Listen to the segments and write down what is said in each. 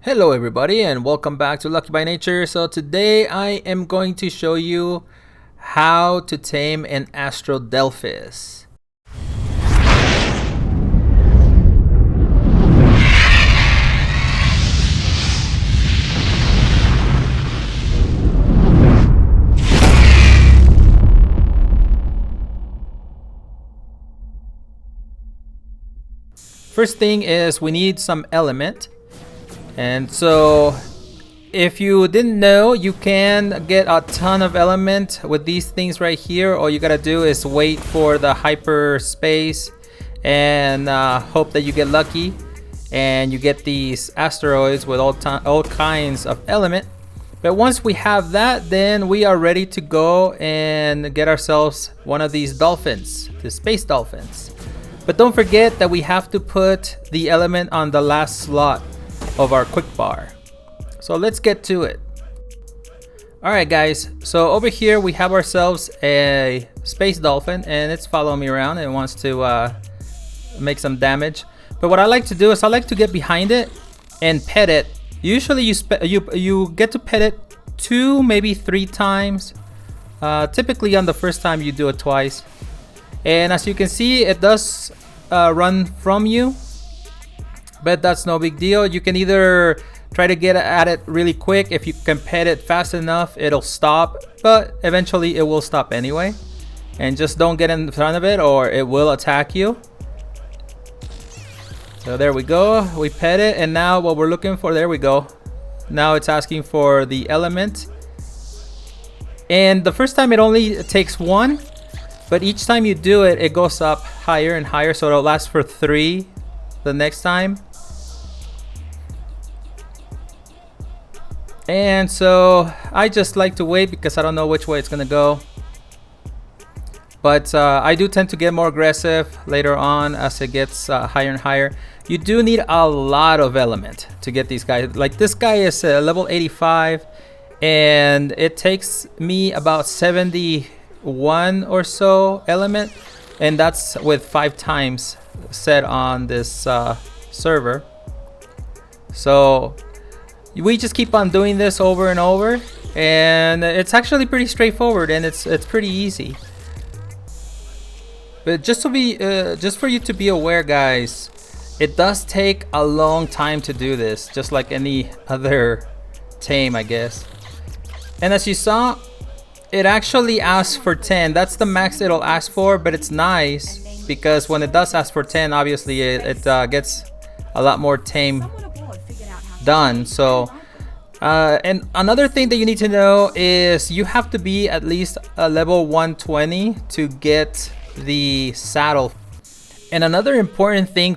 Hello everybody and welcome back to Lucky by Nature. So today I am going to show you how to tame an Astrodelphis. First thing is we need some element. And so if you didn't know, you can get a ton of element with these things right here. All you gotta do is wait for the hyperspace and hope that you get lucky and you get these asteroids with all kinds of element. But once we have that, then we are ready to go and get ourselves one of these dolphins, the space dolphins. But don't forget that we have to put the element on the last slot of our quick bar. So let's get to it. Alright guys, so over here we have ourselves a space dolphin and it's following me around and wants to make some damage. But what I like to do is I like to get behind it and pet it. Usually you get to pet it 2, maybe 3 times. Typically on the first time you do it twice. And as you can see, it does run from you, but that's no big deal. You can either try to get at it really quick. If you can pet it fast enough, it'll stop, but eventually it will stop anyway. And just don't get in front of it or it will attack you. So there we go, we pet it, and now what we're looking for, there we go. Now it's asking for the element. And the first time it only takes 1. But each time you do it, it goes up higher and higher, so it'll last for 3 the next time. And so I just like to wait because I don't know which way it's gonna go. But I do tend to get more aggressive later on as it gets higher and higher. You do need a lot of element to get these guys. Like this guy is level 85 and it takes me about 71 or so element, and that's with 5 times set on this server. So we just keep on doing this over and over, and it's actually pretty straightforward and it's pretty easy. But just for you to be aware, guys, it does take a long time to do this, just like any other tame, I guess. And as you saw, it actually asks for 10. That's the max it'll ask for, but it's nice because when it does ask for 10, obviously it gets a lot more tame done. So and another thing that you need to know is you have to be at least a level 120 to get the saddle. And another important thing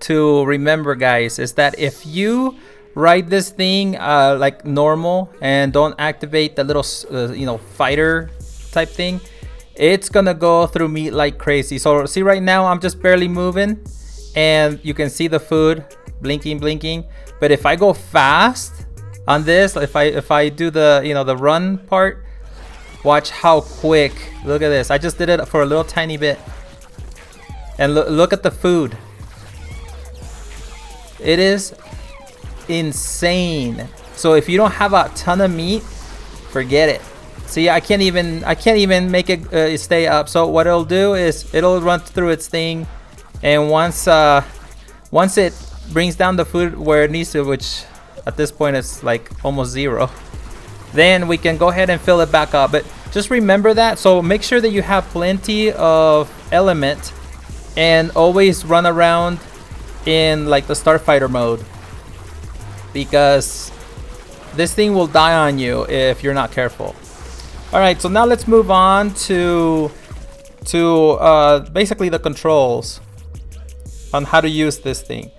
to remember, guys, is that if you ride this thing like normal and don't activate the little fighter type thing, it's gonna go through meat like crazy. So see, right now I'm just barely moving and you can see the food blinking. But if I go fast on this, if I do the the run part, watch how quick. Look at this. I just did it for a little tiny bit, and look at the food. It is insane. So if you don't have a ton of meat, forget it. See, I can't even make it stay up. So what it'll do is it'll run through its thing, and once it brings down the food where it needs to, which at this point is like almost 0, then we can go ahead and fill it back up. But just remember that. So make sure that you have plenty of element and always run around in like the Starfighter mode, because this thing will die on you if you're not careful. Alright, so now let's move on to basically the controls on how to use this thing.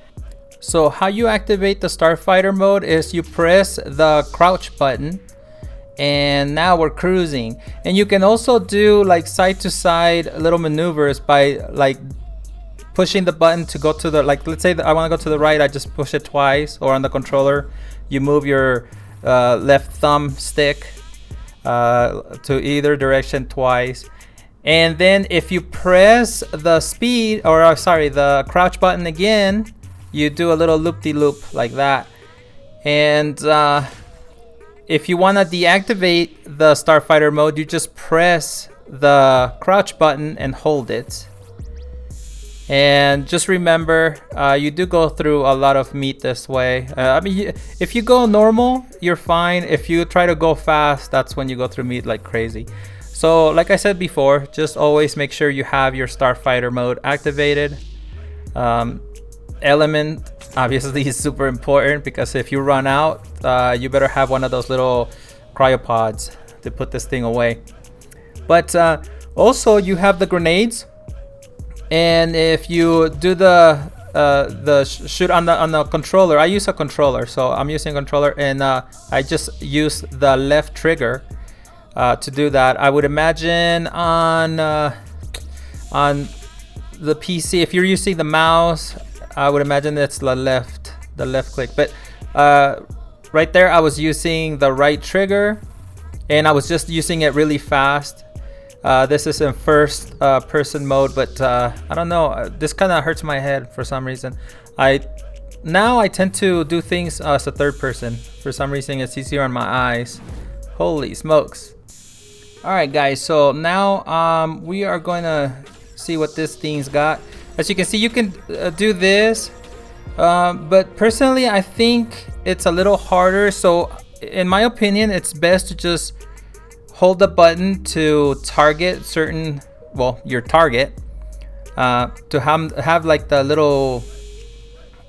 So how you activate the Starfighter mode is you press the crouch button, and now we're cruising. And you can also do like side to side little maneuvers by like pushing the button to go to the, like let's say that I want to go to the right, I just push it twice, or on the controller you move your left thumb stick to either direction twice. And then if you press the speed, or sorry, the crouch button again, you do a little loop-de-loop like that, And if you want to deactivate the Starfighter mode, you just press the crouch button and hold it. And just remember, you do go through a lot of meat this way. I mean, if you go normal, you're fine. If you try to go fast, that's when you go through meat like crazy. So like I said before, just always make sure you have your Starfighter mode activated. Element obviously is super important, because if you run out, you better have one of those little cryopods to put this thing away. But also you have the grenades, and if you do the shoot on the controller, I use a controller, so I'm using a controller, and I just use the left trigger to do that. I would imagine on the PC, if you're using the mouse, I would imagine it's the left click. But right there, I was using the right trigger, and I was just using it really fast. This is in first person mode, but I don't know. This kind of hurts my head for some reason. Now I tend to do things as a third person. For some reason, it's easier on my eyes. Holy smokes! All right, guys. So now we are going to see what this thing's got. As you can see, you can do this, but personally I think it's a little harder. So in my opinion, it's best to just hold the button to target certain, well, your target, to have like the little,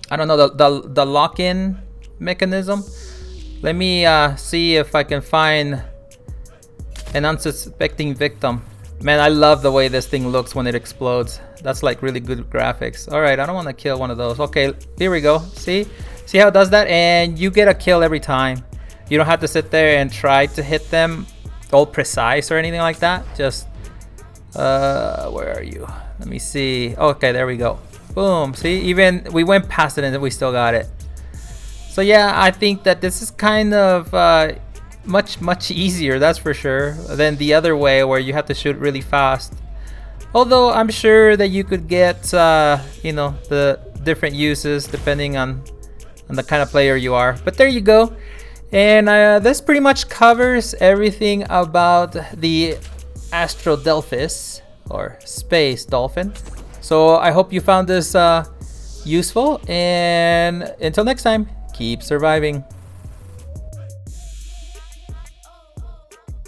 I don't know, the lock-in mechanism. Let me see if I can find an unsuspecting victim. Man, I love the way this thing looks when it explodes. That's like really good graphics. All right, I don't want to kill one of those. Okay, here we go. See how it does that? And you get a kill every time. You don't have to sit there and try to hit them all precise or anything like that. Just where are you? Let me see. Okay, there we go. Boom. See, even we went past it and we still got it. So yeah, I think that this is kind of much easier, that's for sure, than the other way where you have to shoot really fast. Although I'm sure that you could get you know, the different uses depending on the kind of player you are. But there you go. And this pretty much covers everything about the Astrodelphis, or space dolphin. So I hope you found this useful, and until next time, keep surviving.